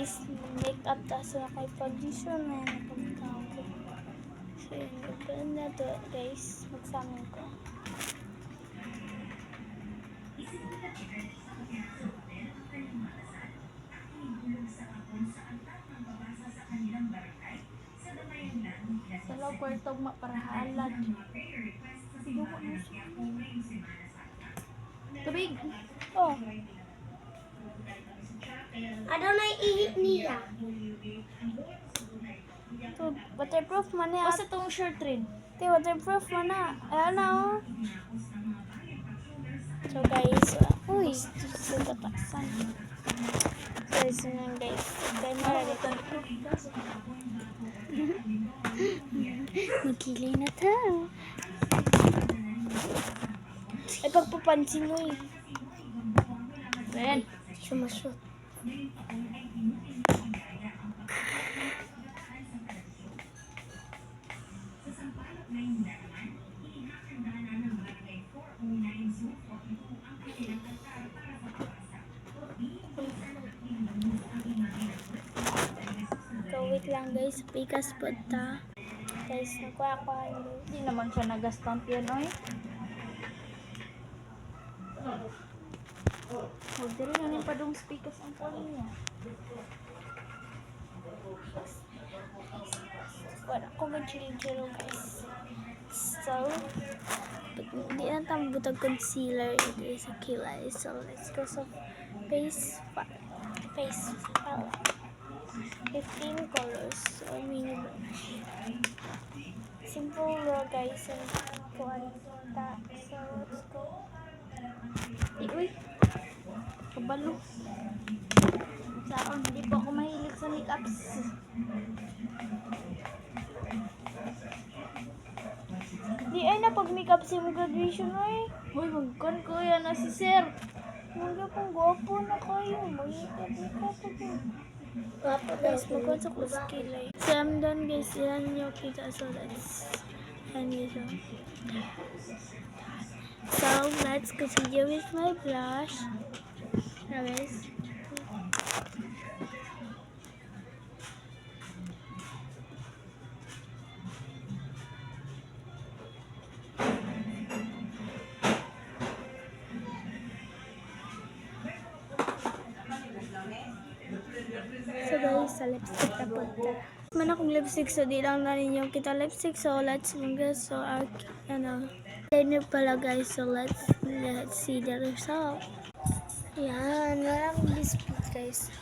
guys, make up tayo na kay pag-issue na yan pagkago. So yun na to guys, magsamin ko. Salaw kwartog maparahalad. Tubig. Oh, Ano na ihit niya? to waterproof man ya. Basta tong shirt rin. Waterproof man na. Ano? So guys, uy, so tapasan. So yun guys, tayo maralitan. Magkili na tayo. Ay, pagpapansin mo eh. Ayan. Sumasot. So wait lang guys, pikas po ta. Guys, nakuha ko ano. Hindi naman siya nagastamp yan, oy. Huwag din rin yung padong speakers ang poli niya. Wala ko mag-chill guys. So, hindi na tayong butag concealer. It is a kilay. So, let's go sa face palette. 15 colors. So, mini brush. Simple raw guys. And kuwanta. So, let's go. Uy, kabalo. Saan, hindi po ako mahilig sa make-ups. Di ay na pag makeup sa mga graduation ay. Uy, magkon ko yan na si sir. Mga pang gwapo na kayo. Mag-makeup ako. Papa Guys, magkwan sa kuskilay. So, I'm done guys. Yan nyo kita. So, let's end this one. So, let's continue with my blush. Now guys. So guys, sa lipstick na punta. Man akong lipstick, so di lang na ninyo kita lipstick. So let's move. So ano, liner pala guys. So let's see the result. Yan, walang biscuit guys.